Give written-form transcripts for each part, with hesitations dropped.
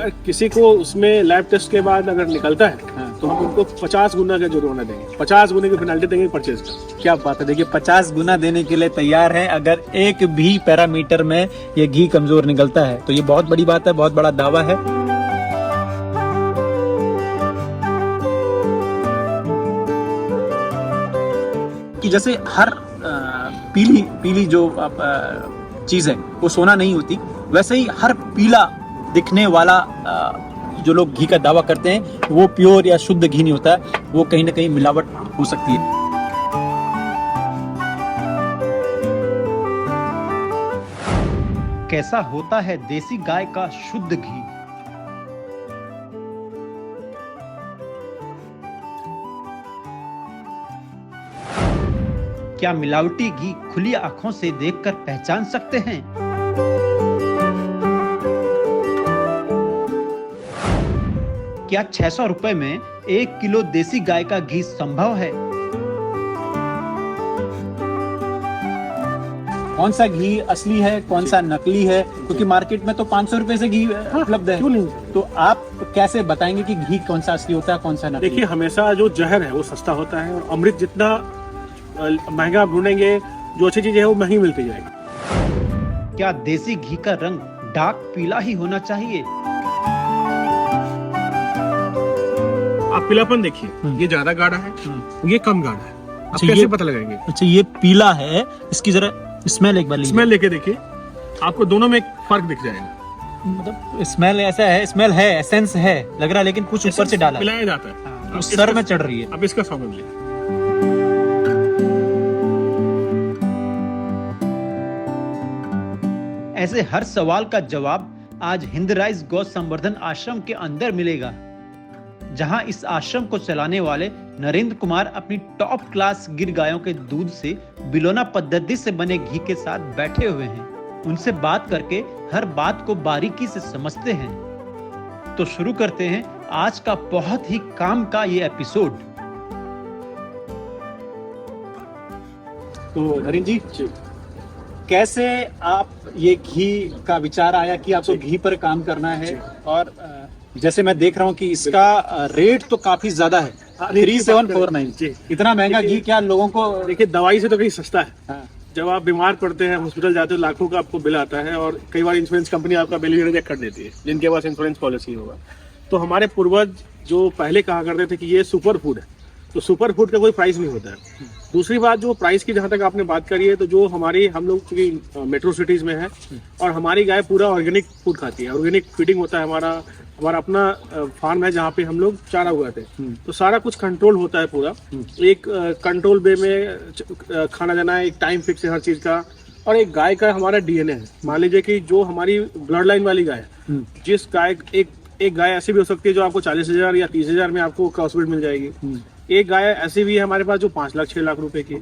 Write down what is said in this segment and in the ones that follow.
अगर किसी को उसमें लैब टेस्ट के बाद अगर निकलता है तो हम उनको 50 गुना का जुर्माना देंगे, 50 गुने की पेनल्टी देंगे परचेज का। क्या बात है, देखिए 50 गुना देने के लिए तैयार है अगर एक भी पैरामीटर में ये घी कमजोर निकलता है तो ये बहुत बड़ी बात है, बहुत बड़ा दावा है। कि जैसे हर पीली जो चीज है वो सोना नहीं होती, वैसे ही हर पीला दिखने वाला जो लोग घी का दावा करते हैं वो प्योर या शुद्ध घी नहीं होता, वो कहीं ना कहीं मिलावट हो सकती है। कैसा होता है देसी गाय का शुद्ध घी? क्या मिलावटी घी खुली आंखों से देखकर पहचान सकते हैं? क्या 600 रुपए में 1 किलो देसी गाय का घी संभव है? कौन सा घी असली है, कौन सा नकली है? क्योंकि मार्केट में तो 500 रुपए से घी उपलब्ध है। क्यों नहीं? तो आप कैसे बताएंगे कि घी कौन सा असली होता है, कौन सा नकली? देखिए, हमेशा जो जहर है वो सस्ता होता है और अमृत जितना महंगा आप ढूंढेंगे, जो अच्छी चीजें है वो महंगी मिलती जाएगी। क्या देसी घी का रंग डार्क पीला ही होना चाहिए? आप पीलापन देखिए, ये ज्यादा गाढ़ा है, ये कम गाढ़ा है। आप कैसे पता लगाएंगे? अच्छा, ये पीला है, इसकी जरा स्मेल एक बार लीजिए। स्मेल लेके देखिए, आपको दोनों में एक फर्क दिख जाएगा। मतलब स्मेल ऐसा है, स्मेल है, एसेंस है लग रहा है, लेकिन कुछ ऊपर से डाला है, मिलाया जाता है, तो सर में चढ़ रही है। अब इसका स्वाद लीजिए। ऐसे हर सवाल का जवाब आज हिंदराइज गौ संवर्धन आश्रम के अंदर मिलेगा, जहां इस आश्रम को चलाने वाले नरेंद्र कुमार अपनी टॉप क्लास गिर गायों के दूध से बिलोना पद्धति से बने घी के साथ बैठे हुए हैं। उनसे बात करके हर बात को बारीकी से समझते हैं। तो शुरू करते हैं आज का बहुत ही काम का ये एपिसोड। तो नरेंद्र जी, कैसे आप ये घी का विचार आया कि आपको घी पर काम करना है? और जैसे मैं देख रहा हूँ कि इसका रेट तो काफी ज्यादा है, 3749। इतना महंगा घी क्या लोगों को? देखिए, दवाई से तो कहीं सस्ता है। हाँ। जब आप बीमार पड़ते हैं, हॉस्पिटल जाते हो, लाखों का आपको बिल आता है और कई बार इंश्योरेंस कंपनी आपका बिल रिजेक्ट कर देती है, जिनके पास इंश्योरेंस पॉलिसी होगा। तो हमारे पूर्वज जो पहले कहा करते थे कि ये सुपर फूड है, तो सुपर फूड का कोई प्राइस नहीं होता है। दूसरी बात, जो प्राइस की जहाँ तक आपने बात करी है, तो जो हमारी हम लोग क्योंकि मेट्रो सिटीज में है और हमारी गाय पूरा ऑर्गेनिक फूड खाती है, ऑर्गेनिक फीडिंग होता है। हमारा अपना फार्म है जहाँ पे हम लोग चारा उगाते हैं, तो सारा कुछ कंट्रोल होता है पूरा। एक कंट्रोल वे में खाना जाना है, एक टाइम फिक्स है हर चीज का। और एक गाय का हमारा डीएनए है। मान लीजिए कि जो हमारी ब्लड लाइन वाली गाय है, जिस गाय एक गाय ऐसी भी हो सकती है जो आपको 40,000 या 30,000 में आपको क्रॉसब्रीड मिल जाएगी। एक गाय ऐसी भी है हमारे पास जो 5 लाख 6 लाख रुपए की।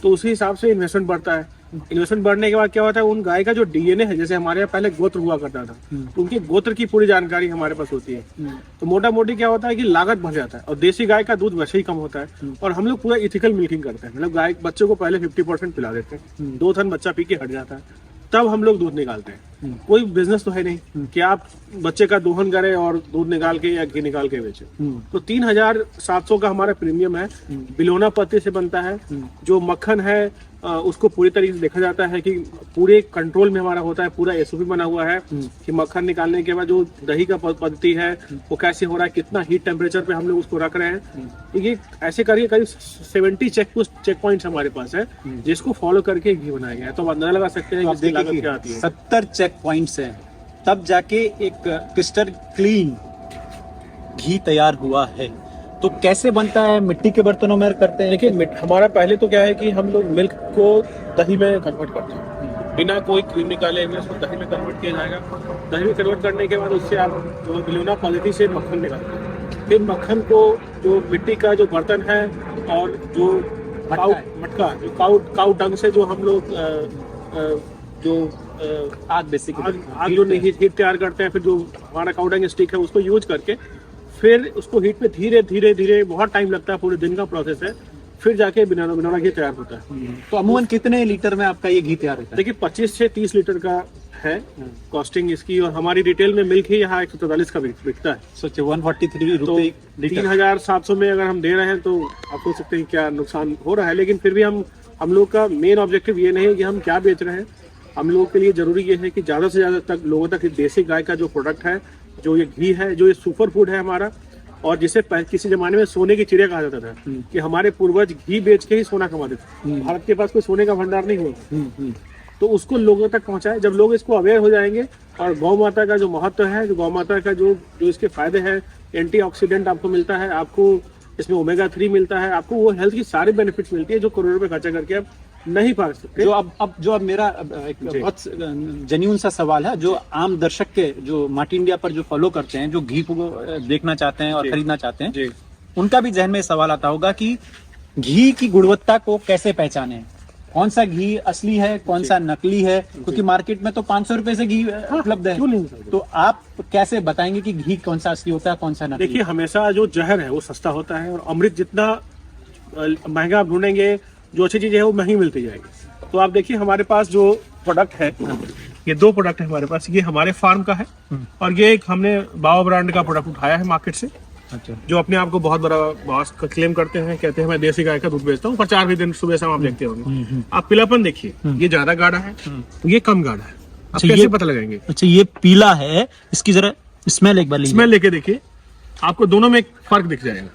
तो उसी हिसाब से इन्वेस्टमेंट बढ़ता है। इन्वेस्टमेंट बढ़ने के बाद क्या होता है, उन गाय का जो डीएनए है, जैसे हमारे यहाँ पहले गोत्र हुआ करता था, तो उनके गोत्र की पूरी जानकारी हमारे पास होती है। तो मोटा मोटी क्या होता है कि लागत बढ़ जाता है और देसी गाय का दूध वैसे ही कम होता है। और हम लोग पूरा इथिकल मिल्किंग करते हैं, मतलब गाय बच्चे को पहले 50% पिला देते हैं, 2 थन बच्चा पी के हट जाता है, तब हम लोग दूध निकालते हैं। कोई बिजनेस तो है नहीं कि आप बच्चे का दोहन करें और दूध निकाल के या घी निकाल के बेचे। तो 3700 का हमारा प्रीमियम है, बिलोना पत्ती से बनता है। जो मक्खन है उसको पूरी तरीके से देखा जाता है कि पूरे कंट्रोल में हमारा होता है, पूरा एसओपी बना हुआ है कि मक्खन निकालने के बाद जो दही का पद्धति है वो कैसे हो रहा है, कितना हीट टेम्परेचर पे हम लोग उसको रख रहे हैं। तो ये ऐसे करिए करीब 70 चेक पॉइंट्स हमारे पास है, जिसको फॉलो करके घी बनाया गया है। तो आप अंदाजा लगा सकते हैं कि लागत क्या आती है। 70 चेक पॉइंट्स हैं, तब जाके एक क्रिस्टल क्लीन घी तैयार हुआ है। तो कैसे बनता है? मिट्टी के बर्तनों में करते हैं? देखिए, हमारा पहले तो क्या है कि हम लोग मिल्क को दही में कन्वर्ट करते हैं, बिना कोई क्रीम निकाले हुए उसको दही में कन्वर्ट किया जाएगा। दही में कन्वर्ट करने के बाद उससे आप बिलोना पद्धति से मक्खन निकालते हैं। फिर मक्खन को जो मिट्टी का जो बर्तन है और जो मटका जो काउ डंग से जो हम लोग जो आग जो हीट तैयार करते हैं, फिर जो हमारा काउ डंग स्टिक है उसको यूज करके फिर उसको हीट पे धीरे धीरे बहुत टाइम लगता है, पूरे दिन का प्रोसेस है, फिर जाके बिलोना घी तैयार होता है। तो अमूमन कितने लीटर में आपका ये घी तैयार होता है? देखिए, 25 से 30 लीटर का है कॉस्टिंग इसकी, और हमारी रिटेल में मिल्क ही यहाँ 143 का बिकता है। सोचिए 143 तो रुपए लीटर। 3700 में अगर हम दे रहे हैं तो आप सोच सकते हैं क्या नुकसान हो रहा है। लेकिन फिर भी हम लोग का मेन ऑब्जेक्टिव ये नहीं है कि हम क्या बेच रहे हैं। हम लोगों के लिए जरूरी ये है कि ज़्यादा से ज़्यादा तक लोगों तक देसी गाय का जो प्रोडक्ट है, जो ये घी है, जो ये सुपर फूड है हमारा, और जिसे किसी जमाने में सोने की चिड़िया कहा जाता था कि हमारे पूर्वज घी बेच के ही सोना कमाते थे। भारत के पास कोई सोने का भंडार नहीं हुआ, तो उसको लोगों तक पहुंचाए। जब लोग इसको अवेयर हो जाएंगे और गौ माता का जो महत्व है, जो गौ माता का जो इसके फायदे हैं, एंटीऑक्सीडेंट आपको मिलता है, आपको इसमें ओमेगा 3 मिलता है, आपको वो हेल्थ की सारी बेनिफिट्स मिलती है जो करोड़ों रुपए खर्चा करके आप नहीं पा सकते। जो अब मेरा एक बहुत जेन्युइन सा सवाल है, जो आम दर्शक के जो माटी इंडिया पर जो फॉलो करते हैं, जो घी को देखना चाहते हैं और खरीदना चाहते हैं, उनका भी जहन में सवाल आता होगा कि घी की गुणवत्ता को कैसे पहचाने, कौन सा घी असली है, कौन सा नकली है, क्योंकि मार्केट में तो 500 रुपए से घी उपलब्ध है। क्यों नहीं? तो आप कैसे बताएंगे कि घी कौन सा असली होता है, कौन सा नकली? देखिए, हमेशा जो जहर है वो सस्ता होता है, और अमृत जितना महंगा आप ढूंढेंगे, जो अच्छी चीजें है वो महंगी मिलती जाएगी। तो आप देखिए, हमारे पास जो प्रोडक्ट है, ये 2 प्रोडक्ट है हमारे पास। ये हमारे फार्म का है, और ये एक हमने बाओ ब्रांड का प्रोडक्ट उठाया है मार्केट से। अच्छा। जो अपने आप को बहुत बड़ा बॉस का क्लेम करते हैं, कहते हैं मैं देसी गाय का दूध बेचता हूँ। प्रचार भी दिन सुबह शाम आप देखते होंगे। आप पीलापन देखिए, ये ज्यादा गाढ़ा है, ये कम गाढ़ा है। आप कैसे पता लगाएंगे? अच्छा, ये पीला है, इसकी जरा स्मेल एक बार स्मेल लेके देखिए, आपको दोनों में एक फर्क दिख जाएगा।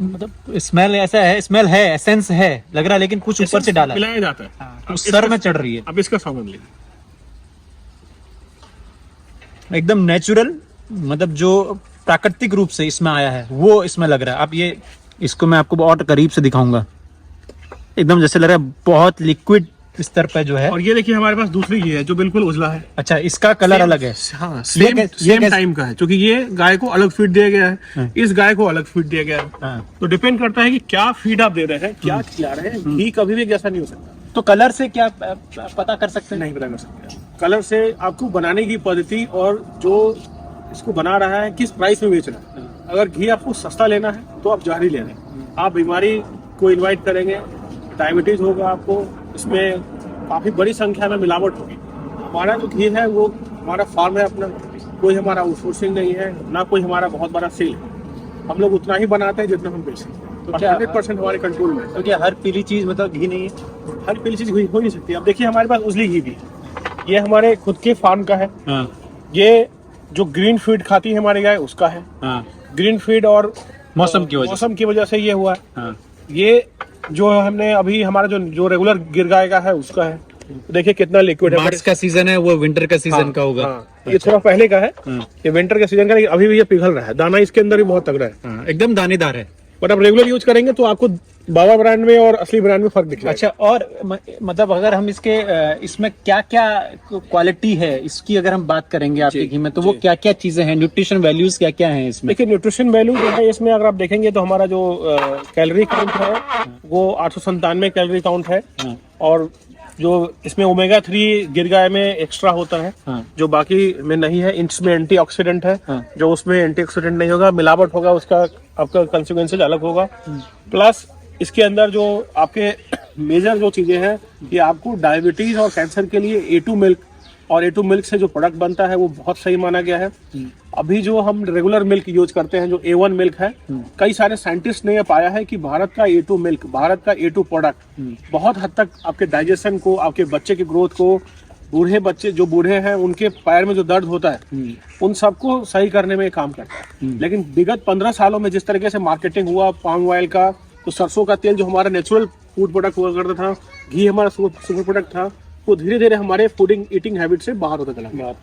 मतलब स्मेल ऐसा है, स्मेल है, एसेंस है लग रहा है, लेकिन कुछ ऊपर से डाला है, मिलाया जाता है। तो सर में चढ़ रही है। अब इसका स्वाद लीजिए, एकदम नेचुरल, मतलब जो प्राकृतिक रूप से इसमें आया है वो इसमें लग रहा है। अब ये इसको मैं आपको बहुत करीब से दिखाऊंगा, एकदम जैसे लग रहा है बहुत लिक्विड स्तर पे जो है। और ये देखिए, हमारे पास दूसरी घी है जो बिल्कुल उजला है। अच्छा, इसका कलर अलग है। हाँ, सेम टाइम का है, क्योंकि ये गाय को अलग फीड दिया गया है, इस गाय को अलग फीड दिया गया है। तो डिपेंड करता है कि क्या फीड आप दे रहे हैं, क्या खिला रहे हैं। घी कभी भी जैसा नहीं हो सकता। तो कलर से क्या पता कर सकते हैं? नहीं पता कर सकते। कलर से आपको बनाने की पद्धति और जो इसको बना रहा है किस प्राइस में बेच रहा है। अगर घी आपको सस्ता लेना है तो आप जहरी ले रहे हैं, आप बीमारी को इन्वाइट करेंगे, डायबिटीज होगा आपको, इसमें काफी बड़ी संख्या में मिलावट होगी। हमारा जो घी है वो हमारा फार्म है अपना, कोई हमारा आउटसोर्सिंग नहीं है, ना कोई हमारा बहुत बड़ा सेल है। हम लोग उतना ही बनाते हैं जितना हम बेचते हैं। तो 100% हमारे कंट्रोल में। तो क्या हर पीली चीज मतलब घी नहीं है? हर पीली चीज घी हो नहीं सकती। अब देखिए, हमारे पास उजली घी भी है, ये हमारे खुद के फार्म का है। ये जो ग्रीन फीड खाती है हमारी गाय, उसका है। ग्रीन फीड और मौसम की वजह से ये हुआ है। ये जो हमने अभी हमारा जो रेगुलर गिर गाय का है उसका है। देखिए कितना लिक्विड है। मार्च का सीजन है, वो विंटर का सीजन का होगा। ये थोड़ा पहले का है, ये विंटर का सीजन का, लेकिन अभी भी ये पिघल रहा है। दाना इसके अंदर भी बहुत तगड़ा है, एकदम दानेदार है। बट आप रेगुलर यूज करेंगे तो आपको बाबा ब्रांड में और असली ब्रांड में फर्क दिखेगा। अच्छा, और मतलब अगर हम इसमें क्या क्या क्वालिटी है इसकी अगर हम बात करेंगे आपके घी में, तो वो क्या क्या चीजें हैं, न्यूट्रिशन वैल्यूज क्या क्या हैं इसमें? देखिए, न्यूट्रिशन वैल्यू जो है इसमें अगर आप देखेंगे तो हमारा जो कैलोरी काउंट है वो 897 कैलोरी काउंट है। और जो इसमें ओमेगा 3 गिर गाय में एक्स्ट्रा होता है, जो बाकी में नहीं है। इसमें एंटीऑक्सीडेंट है, जो उसमें एंटीऑक्सीडेंट नहीं होगा, मिलावट होगा, उसका आपका कंसिक्वेंसेज अलग होगा। प्लस इसके अंदर जो आपके मेजर जो चीजें हैं, ये आपको डायबिटीज और कैंसर के लिए A2 मिल्क, और A2 मिल्क से जो प्रोडक्ट बनता है वो बहुत सही माना गया है। अभी जो हम रेगुलर मिल्क यूज करते हैं, जो A1 मिल्क है, कई सारे साइंटिस्ट ने पाया है कि भारत का A2 मिल्क, भारत का A2 प्रोडक्ट बहुत हद तक आपके डाइजेशन को, आपके बच्चे की ग्रोथ को, बूढ़े बच्चे जो बूढ़े हैं उनके पैर में जो दर्द होता है उन सबको सही करने में काम करता है। लेकिन विगत 15 सालों में जिस तरीके से मार्केटिंग हुआ पाम ऑयल का, तो सरसों का तेल जो हमारा नेचुरल फूड प्रोडक्ट हुआ करता था, घी हमारा सुपर प्रोडक्ट था, वो धीरे धीरे हमारे फूडिंग ईटिंग हैबिट से बाहर होता चला गया।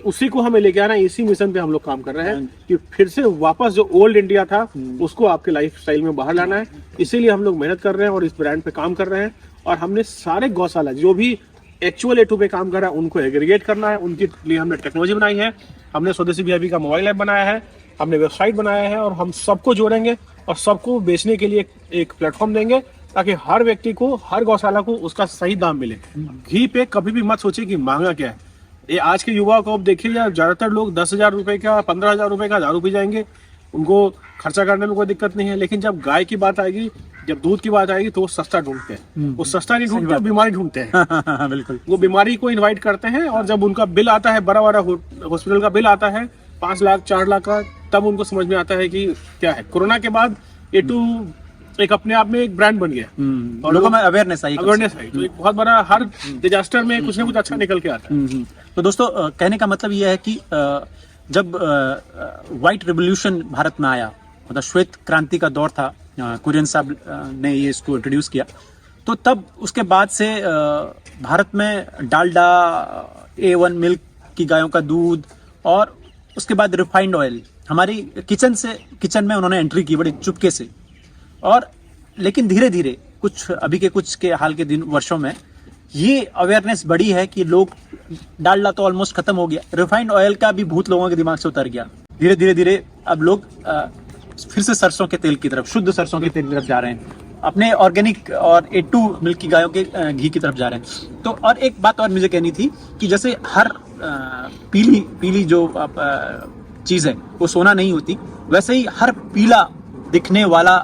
उसी को हमें लेके आना, इसी मिशन पे हम लोग काम कर रहे हैं कि फिर से वापस जो ओल्ड इंडिया था उसको आपके लाइफ स्टाइल में बाहर लाना है। इसीलिए हम लोग मेहनत कर रहे हैं और इस ब्रांड पे काम कर रहे हैं। और हमने सारे गौशाला जो भी एक्चुअल A2 पे काम कर रहा है उनको एग्रीगेट करना है। उनके लिए हमने टेक्नोलॉजी बनाई है, हमने स्वदेशी VIP का मोबाइल ऐप बनाया है, हमने वेबसाइट बनाया है, और हम सबको जोड़ेंगे और सबको बेचने के लिए एक प्लेटफॉर्म देंगे, ताकि हर व्यक्ति को, हर गौशाला को उसका सही दाम मिले। घी पे कभी भी मत सोचिए कि महंगा क्या है। ये आज के युवा को आप देखिए, ज्यादातर लोग 10,000 रुपए का, 15,000 रुपए का दारू पी जाएंगे, उनको खर्चा करने में कोई दिक्कत नहीं है। लेकिन जब गाय की बात आएगी जब दूध की बात आएगी तो वो सस्ता ढूंढते हैं, वो सस्ता नहीं ढूंढते, बीमारी ढूंढते हैं। बिल्कुल। वो बीमारी को इनवाइट करते हैं और जब उनका बिल आता है, बड़ा बड़ा हॉस्पिटल का बिल आता है 5 लाख 4 लाख का, तब उनको समझ में आता है कि क्या है। कोरोना के बाद A2 एक अपने आप में एक ब्रांड बन गया और लोगों में अवेयरनेस आई। तो एक बहुत बड़ा, हर डिजास्टर में कुछ ना कुछ अच्छा निकल के आता है। तो दोस्तों कहने का मतलब ये है कि जब व्हाइट रिवोल्यूशन भारत में आया, मतलब श्वेत क्रांति का दौर था, कुरियन साहब ने ये इसको इंट्रोड्यूस किया, तो तब उसके बाद से भारत में डालडा, A1 मिल्क की गायों का दूध और उसके बाद रिफाइंड ऑयल हमारी किचन में उन्होंने एंट्री की बड़ी चुपके से। और लेकिन धीरे धीरे अभी के कुछ के हाल के वर्षों में ये अवेयरनेस बढ़ी है कि लोग, डालडा तो ऑलमोस्ट खत्म हो गया, रिफाइंड ऑयल का भी भूत लोगों के दिमाग से उतर गया। धीरे धीरे अब लोग फिर से सरसों के तेल की तरफ, शुद्ध सरसों के तेल की तरफ जा रहे हैं, अपने ऑर्गेनिक और A2 मिल्क की गायों के घी की तरफ जा रहे हैं। तो और एक बात और मुझे कहनी थी कि जैसे हर पीली जो चीज है वो सोना नहीं होती, वैसे ही हर पीला दिखने वाला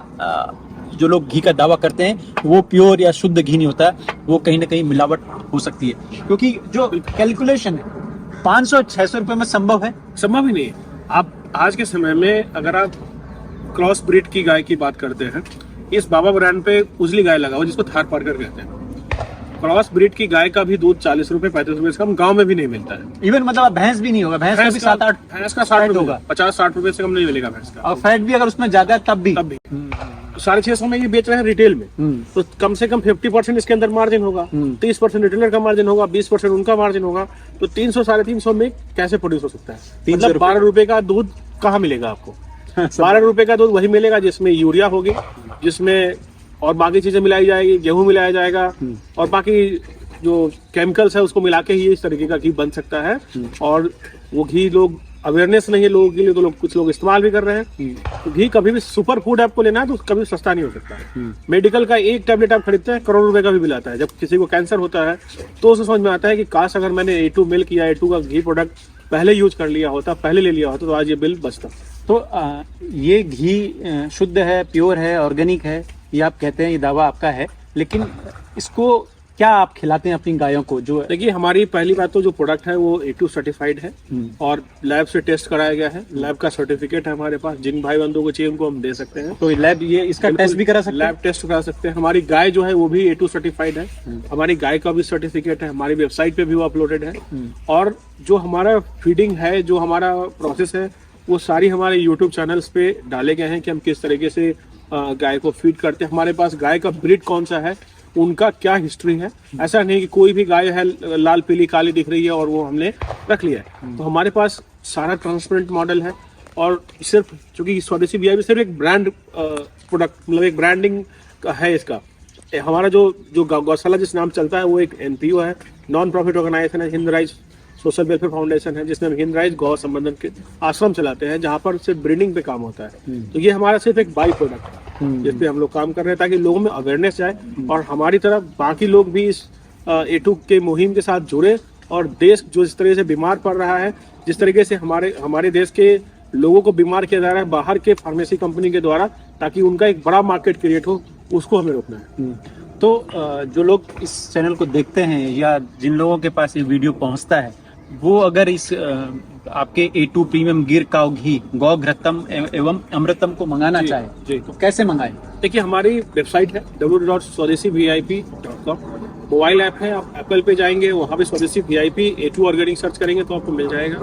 जो लोग घी का दावा करते हैं वो प्योर या शुद्ध घी नहीं होता है, वो कहीं ना कहीं मिलावट हो सकती है। क्योंकि जो कैलकुलेशन है 500-600 रुपए में संभव ही नहीं है। आप आज के समय में अगर आप क्रॉस ब्रीड की गाय की बात करते हैं, इस बाबा ब्रांड पे उजली गाय लगा हुआ जिसको थार पारकर कहते हैं। क्रॉस ब्रीड की गाय का भी दूध 40 रुपए 35 रुपए से कम गांव में भी नहीं मिलता है। इवन मतलब भैंस भी नहीं होगा, भैंस का भी 7-8, भैंस का 60 होगा, 50-60 रुपए से कम नहीं मिलेगा भैंस का। और फैट भी अगर उसमें ज्यादा है तब भी 650 में ये बेच रहे हैं रिटेल में, तो कम से कम 50% इसके अंदर मार्जिन होगा, 30% रिटेलर का मार्जिन होगा, 20% उनका मार्जिन होगा। तो 300-350 में कैसे प्रोड्यूस हो सकता है? मतलब 12 रुपए का दूध कहाँ मिलेगा आपको? 12 रुपए का दूध वही मिलेगा जिसमें यूरिया होगी, जिसमें और बाकी चीजें मिलाई जाएगी, गेहूं मिलाया जाएगा और बाकी जो केमिकल्स है उसको मिला के ही इस तरीके का घी बन सकता है। और वो घी लोग, अवेयरनेस नहीं है लोगों के लिए, तो लोग, कुछ लोग इस्तेमाल भी कर रहे हैं। तो घी कभी भी सुपर फूड आपको लेना है तो कभी सस्ता नहीं हो सकता। मेडिकल का एक टैबलेट आप खरीदते हैं, करोड़ रुपए का भी बिल आता है। जब किसी को कैंसर होता है तो उसे समझ में आता है कि काश अगर मैंने A2 मिल्क या A2 का घी प्रोडक्ट पहले यूज कर लिया होता, पहले ले लिया होता, तो आज ये बिल बचता। तो ये घी शुद्ध है, प्योर है, ऑर्गेनिक है, ये आप कहते हैं, ये दावा आपका है, लेकिन इसको क्या आप खिलाते हैं अपनी गायों को? जो देखिए, हमारी पहली बात तो जो प्रोडक्ट है वो A2 सर्टिफाइड है और लैब से टेस्ट कराया गया है। लैब का सर्टिफिकेट है हमारे पास, जिन भाई बंधुओं को चाहिए उनको हम दे सकते हैं। तो लैब ये इसका टेस्ट भी करा सकते हैं? लैब टेस्ट करा सकते हैं। हमारी गाय जो है वो भी A2 सर्टिफाइड है, हमारी गाय का भी सर्टिफिकेट है, हमारी वेबसाइट पे भी वो अपलोडेड है। और जो हमारा फीडिंग है, जो हमारा प्रोसेस है, वो सारी हमारे यूट्यूब चैनल्स पे डाले गए हैं कि हम किस तरीके से गाय को फीड करते हैं। हमारे पास गाय का ब्रीड कौन सा है, उनका क्या हिस्ट्री है। ऐसा नहीं कि कोई भी गाय है लाल पीली काली दिख रही है और वो हमने रख लिया है। तो हमारे पास सारा ट्रांसपेरेंट मॉडल है। और सिर्फ चूंकि स्वदेशी VIP सिर्फ एक ब्रांड प्रोडक्ट, मतलब एक ब्रांडिंग है इसका। हमारा जो गौशाला जिस नाम चलता है वो एक NPO है, नॉन प्रॉफिट ऑर्गेनाइजेशन है, Hind rise social welfare foundation है, जिसमें हम हिंद राइज गौ संवर्धन के आश्रम चलाते हैं, जहाँ पर सिर्फ ब्रीडिंग पे काम होता है। तो ये हमारा सिर्फ एक बाई प्रोडक्ट है जिस पे हम लोग काम कर रहे हैं, ताकि लोगों में अवेयरनेस जाए और हमारी तरह बाकी लोग भी इस A2 के मुहिम के साथ जुड़े। और देश जो इस तरह से बीमार पड़ रहा है, जिस तरीके से हमारे देश के लोगों को बीमार किया जा रहा है बाहर के फार्मेसी कंपनी के द्वारा, ताकि उनका एक बड़ा मार्केट क्रिएट हो, उसको हमें रोकना है। तो जो लोग इस चैनल को देखते हैं या जिन लोगों के पास ये वीडियो पहुंचता है, वो अगर इस आपके A2 प्रीमियम गिर काऊ घी गौ घृतम एवं अमृतम को मंगाना चाहे तो कैसे मंगाए? देखिए, हमारी वेबसाइट है www.swadesivip.com, मोबाइल ऐप है, आप एप्पल पे जाएंगे, वहाँ पे स्वदेशी VIP A2 ऑर्गेनिक सर्च करेंगे तो आपको मिल जाएगा।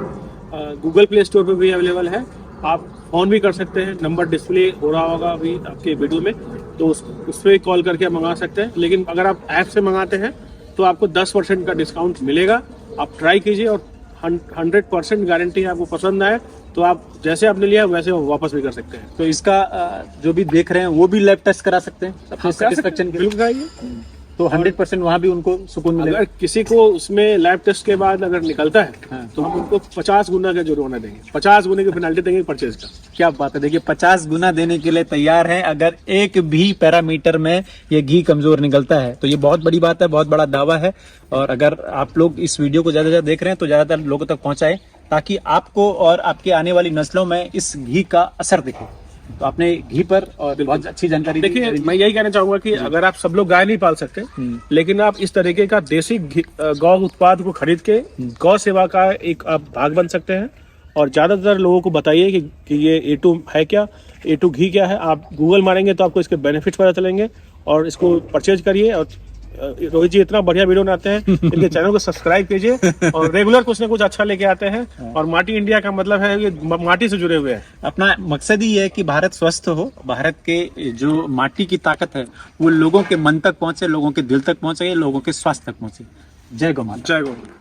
गूगल प्ले स्टोर पे भी अवेलेबल है, आप फोन भी कर सकते हैं, नंबर डिस्प्ले हो रहा होगा अभी आपके वीडियो में, तो उस पर कॉल करके आप मंगा सकते हैं। लेकिन अगर आप ऐप से मंगाते हैं तो आपको 10% का डिस्काउंट मिलेगा। आप ट्राई कीजिए और 100% गारंटी है, आपको पसंद आए तो आप जैसे आपने लिया वैसे वापस भी कर सकते हैं। तो इसका जो भी देख रहे हैं वो भी लैब टेस्ट करा सकते हैं अपने सेटिस्फेक्शन के लिए, तो 100% वहाँ भी उनको सुकून मिलेगा। अगर किसी को उसमें लैब टेस्ट के बाद अगर निकलता है तो हम उनको 50 गुना का जुर्माना देंगे, 50 गुने की पेनल्टी देंगे परचेज का। क्या बात है, देखिए 50 गुना देने के लिए तैयार है अगर एक भी पैरामीटर में ये घी कमजोर निकलता है। तो ये बहुत बड़ी बात है, बहुत बड़ा दावा है। और अगर आप लोग इस वीडियो को ज्यादा से ज्यादा देख रहे हैं तो ज्यादातर लोगों तक पहुंचाएं, ताकि आपको और आपके आने वाली नस्लों में इस घी का असर दिखे। तो आपने घी पर और बहुत अच्छी जानकारी दी। देखिए, मैं यही कहना चाहूंगा कि अगर आप सब लोग गाय नहीं पाल सकते, लेकिन आप इस तरीके का देसी गौ उत्पाद को खरीद के गौ सेवा का एक आप भाग बन सकते हैं। और ज्यादातर लोगों को बताइए कि ये A2 है क्या, A2 घी क्या है। आप गूगल मारेंगे तो आपको इसके बेनिफिट्स पता चलेंगे और इसको परचेज करिए। और रोहित जी इतना बढ़िया वीडियो बनाते हैं, इनके चैनल को सब्सक्राइब कीजिए और रेगुलर कुछ ना कुछ अच्छा लेके आते हैं। और माटी इंडिया का मतलब है ये माटी से जुड़े हुए हैं। अपना मकसद ही है कि भारत स्वस्थ हो, भारत के जो माटी की ताकत है वो लोगों के मन तक पहुंचे, लोगों के दिल तक पहुंचे, लोगों के स्वास्थ्य तक पहुंचे। जय गौ माता। जय गौ माता।